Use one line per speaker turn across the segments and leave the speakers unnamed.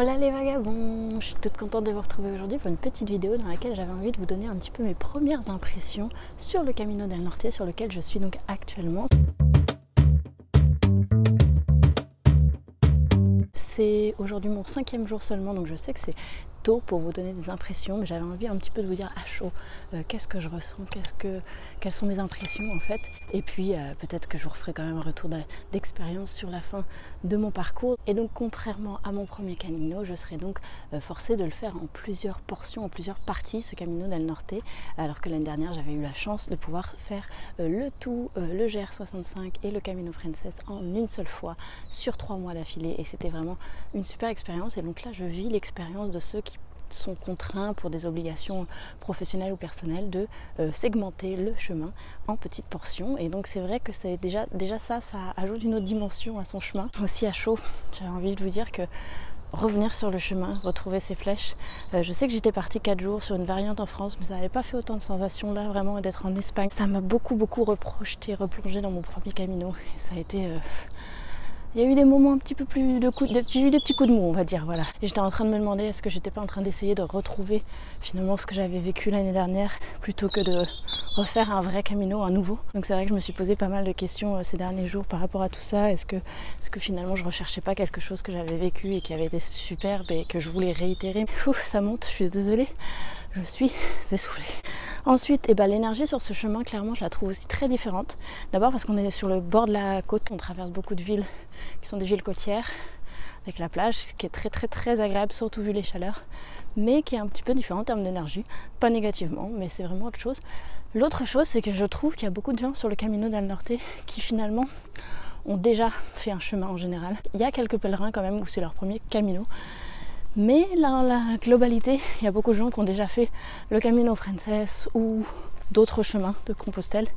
Hola les vagabonds, je suis toute contente de vous retrouver aujourd'hui pour une petite vidéo dans laquelle j'avais envie de vous donner un petit peu mes premières impressions sur le Camino del Norte sur lequel je suis donc actuellement. C'est aujourd'hui mon 5e jour seulement, donc je sais que c'est tôt pour vous donner des impressions, mais j'avais envie un petit peu de vous dire à chaud qu'est-ce que je ressens, quelles sont mes impressions en fait, et puis peut-être que je vous referai quand même un retour d'expérience sur la fin de mon parcours. Et donc contrairement à mon premier Camino, je serai donc forcée de le faire en plusieurs portions, en plusieurs parties, ce Camino del Norte, alors que l'année dernière j'avais eu la chance de pouvoir faire le tout, le GR65 et le Camino Frances en une seule fois sur 3 mois d'affilée, et c'était vraiment une super expérience. Et donc là je vis l'expérience de ceux qui sont contraints pour des obligations professionnelles ou personnelles de segmenter le chemin en petites portions. Et donc c'est vrai que c'est déjà ça ajoute une autre dimension à son chemin. Aussi à chaud, j'avais envie de vous dire que revenir sur le chemin, retrouver ses flèches. Je sais que j'étais partie 4 jours sur une variante en France, mais ça n'avait pas fait autant de sensations là, vraiment, d'être en Espagne. Ça m'a beaucoup reprojeté, replongé dans mon premier Camino. Et ça a été... Il y a eu des moments un petit peu plus des petits coups de mou, on va dire, voilà. Et j'étais en train de me demander est-ce que j'étais pas en train d'essayer de retrouver finalement ce que j'avais vécu l'année dernière plutôt que de refaire un vrai Camino, un nouveau. Donc c'est vrai que je me suis posé pas mal de questions ces derniers jours par rapport à tout ça. Est-ce que finalement je recherchais pas quelque chose que j'avais vécu et qui avait été superbe et que je voulais réitérer. Ouf, ça monte, je suis désolée, je suis essoufflée. Ensuite, l'énergie sur ce chemin, clairement, je la trouve aussi très différente. D'abord parce qu'on est sur le bord de la côte, on traverse beaucoup de villes qui sont des villes côtières, avec la plage, qui est très agréable, surtout vu les chaleurs, mais qui est un petit peu différent en termes d'énergie, pas négativement, mais c'est vraiment autre chose. L'autre chose, c'est que je trouve qu'il y a beaucoup de gens sur le Camino del Norte qui finalement ont déjà fait un chemin en général. Il y a quelques pèlerins quand même où c'est leur premier Camino, mais dans la globalité, il y a beaucoup de gens qui ont déjà fait le Camino Frances ou d'autres chemins de Compostelle,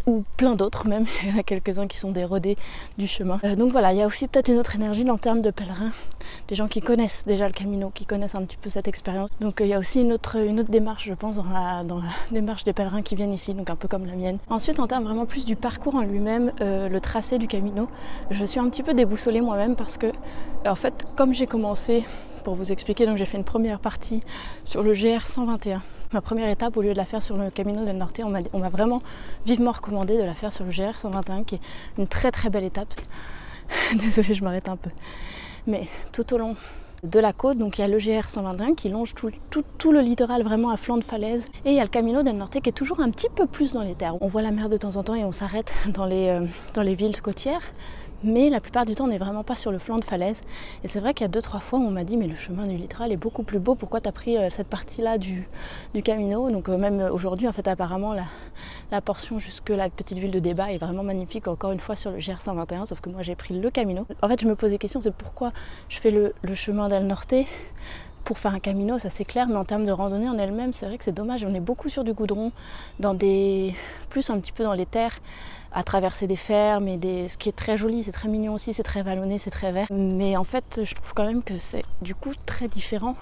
ou plein d'autres même, il y en a quelques-uns qui sont des rodés du chemin. Donc voilà, il y a aussi peut-être une autre énergie en termes de pèlerins, des gens qui connaissent déjà le Camino, qui connaissent un petit peu cette expérience. Donc il y a aussi une autre démarche, je pense, dans la démarche des pèlerins qui viennent ici, donc un peu comme la mienne. Ensuite, en termes vraiment plus du parcours en lui-même, le tracé du Camino, je suis un petit peu déboussolée moi-même parce que, en fait, comme j'ai commencé, pour vous expliquer, donc j'ai fait une première partie sur le GR121. Ma première étape, au lieu de la faire sur le Camino del Norte, on m'a vraiment vivement recommandé de la faire sur le GR121, qui est une très belle étape. Désolée, je m'arrête un peu. Mais tout au long de la côte, donc il y a le GR121 qui longe tout le littoral vraiment à flanc de falaise. Et il y a le Camino del Norte qui est toujours un petit peu plus dans les terres. On voit la mer de temps en temps et on s'arrête dans les villes côtières. Mais la plupart du temps on n'est vraiment pas sur le flanc de falaise. Et c'est vrai qu'il y a 2-3 fois où on m'a dit mais le chemin du littoral est beaucoup plus beau, pourquoi tu as pris cette partie là du Camino. Donc même aujourd'hui en fait apparemment la portion jusque la petite ville de Débat est vraiment magnifique, encore une fois sur le GR121, sauf que moi j'ai pris le Camino. En fait je me pose des questions, c'est pourquoi je fais le chemin del Norte pour faire un Camino, ça c'est clair, mais en termes de randonnée en elle-même, c'est vrai que c'est dommage. On est beaucoup sur du goudron, plus un petit peu dans les terres, à traverser des fermes et ce qui est très joli, c'est très mignon aussi, c'est très vallonné, c'est très vert. Mais en fait, je trouve quand même que c'est du coup très différent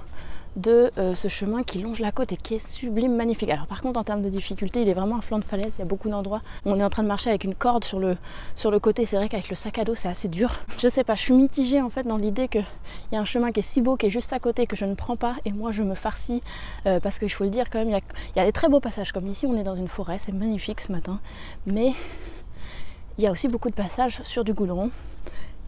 de ce chemin qui longe la côte et qui est sublime, magnifique. Alors par contre en termes de difficulté, il est vraiment à flanc de falaise, il y a beaucoup d'endroits où on est en train de marcher avec une corde sur le côté. C'est vrai qu'avec le sac à dos c'est assez dur. Je sais pas, je suis mitigée en fait dans l'idée qu'il y a un chemin qui est si beau, qui est juste à côté, que je ne prends pas et moi je me farcis parce qu'il faut le dire quand même, il y a des très beaux passages, comme ici on est dans une forêt, c'est magnifique ce matin, mais il y a aussi beaucoup de passages sur du goudron.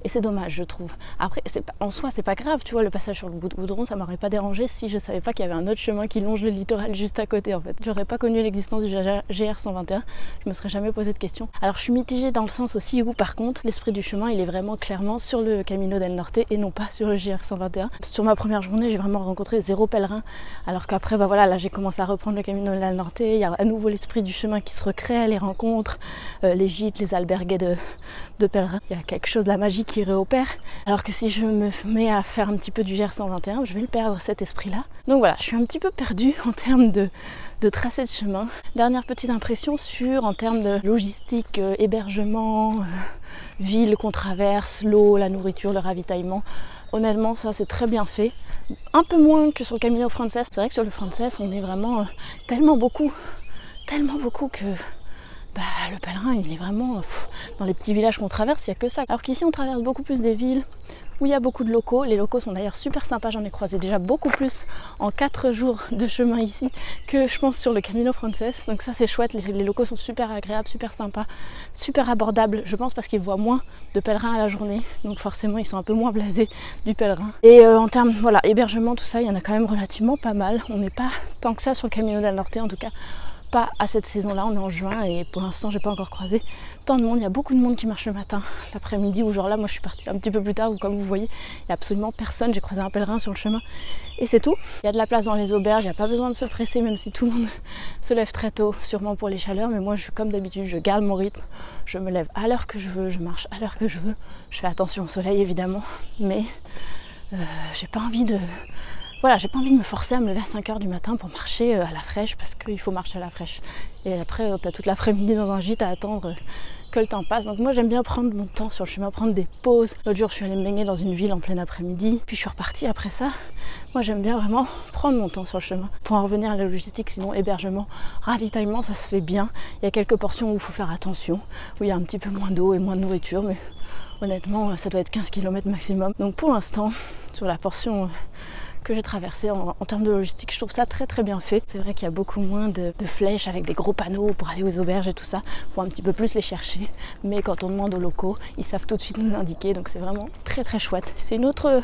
Et c'est dommage, je trouve. Après, en soi, c'est pas grave, tu vois, le passage sur le bout de goudron, ça m'aurait pas dérangé si je savais pas qu'il y avait un autre chemin qui longe le littoral juste à côté, en fait. J'aurais pas connu l'existence du GR121, je me serais jamais posé de questions. Alors, je suis mitigée dans le sens aussi où, par contre, l'esprit du chemin, il est vraiment clairement sur le Camino del Norte et non pas sur le GR121. Sur ma première journée, j'ai vraiment rencontré 0 pèlerin, alors qu'après, bah voilà, là, j'ai commencé à reprendre le Camino del Norte, il y a à nouveau l'esprit du chemin qui se recrée, les rencontres, les gîtes, les albergues de pèlerins. Il y a quelque chose de la magie qui réopère, alors que si je me mets à faire un petit peu du GR121, je vais le perdre, cet esprit-là. Donc voilà, je suis un petit peu perdue en termes de tracé de chemin. Dernière petite impression en termes de logistique, hébergement, ville qu'on traverse, l'eau, la nourriture, le ravitaillement. Honnêtement, ça c'est très bien fait. Un peu moins que sur le Camino Frances. C'est vrai que sur le Frances, on est vraiment tellement beaucoup que le pèlerin il est vraiment dans les petits villages qu'on traverse, il n'y a que ça. Alors qu'ici on traverse beaucoup plus des villes où il y a beaucoup de locaux. Les locaux sont d'ailleurs super sympas, j'en ai croisé déjà beaucoup plus en 4 jours de chemin ici que je pense sur le Camino Frances. Donc ça c'est chouette, les locaux sont super agréables, super sympas, super abordables, je pense parce qu'ils voient moins de pèlerins à la journée, donc forcément ils sont un peu moins blasés du pèlerin. Et en termes voilà, hébergement, tout ça, il y en a quand même relativement pas mal. On n'est pas tant que ça sur le Camino del Norte, en tout cas pas à cette saison-là, on est en juin et pour l'instant j'ai pas encore croisé tant de monde. Il y a beaucoup de monde qui marche le matin, l'après-midi ou genre là moi je suis partie un petit peu plus tard où comme vous voyez il n'y a absolument personne, j'ai croisé un pèlerin sur le chemin et c'est tout. Il y a de la place dans les auberges, il n'y a pas besoin de se presser même si tout le monde se lève très tôt, sûrement pour les chaleurs, mais moi je, comme d'habitude je garde mon rythme, je me lève à l'heure que je veux, je marche à l'heure que je veux, je fais attention au soleil évidemment, mais j'ai pas envie de... Voilà, j'ai pas envie de me forcer à me lever à 5 h du matin pour marcher à la fraîche parce qu'il faut marcher à la fraîche. Et après, t'as toute l'après-midi dans un gîte à attendre que le temps passe. Donc moi, j'aime bien prendre mon temps sur le chemin, prendre des pauses. L'autre jour, je suis allée me baigner dans une ville en plein après-midi, puis je suis repartie après ça. Moi, j'aime bien vraiment prendre mon temps sur le chemin. Pour en revenir à la logistique, sinon hébergement, ravitaillement, ça se fait bien. Il y a quelques portions où il faut faire attention, où il y a un petit peu moins d'eau et moins de nourriture, mais honnêtement, ça doit être 15 km maximum. Donc pour l'instant, sur la portion que j'ai traversé en termes de logistique, je trouve ça très très bien fait. C'est vrai qu'il y a beaucoup moins de flèches avec des gros panneaux pour aller aux auberges et tout ça. Il faut un petit peu plus les chercher, mais quand on demande aux locaux, ils savent tout de suite nous indiquer, donc c'est vraiment très très chouette. C'est une autre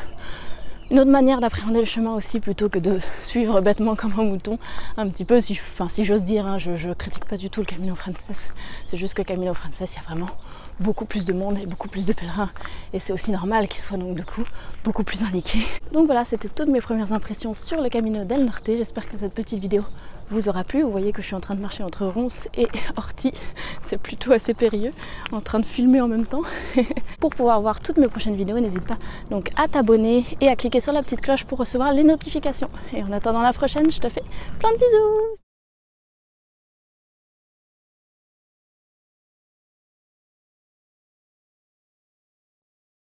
manière d'appréhender le chemin aussi, plutôt que de suivre bêtement comme un mouton, un petit peu, si j'ose dire, hein, je critique pas du tout le Camino Frances, c'est juste que le Camino Frances, il y a vraiment beaucoup plus de monde et beaucoup plus de pèlerins, et c'est aussi normal qu'il soit donc du coup beaucoup plus indiqué. Donc voilà, c'était toutes mes premières impressions sur le Camino del Norte. J'espère que cette petite vidéo vous aura plu. Vous voyez que je suis en train de marcher entre Ronces et Orti, c'est plutôt assez périlleux, en train de filmer en même temps. Pour pouvoir voir toutes mes prochaines vidéos, n'hésite pas donc à t'abonner et à cliquer sur la petite cloche pour recevoir les notifications. Et en attendant la prochaine, je te fais plein de bisous.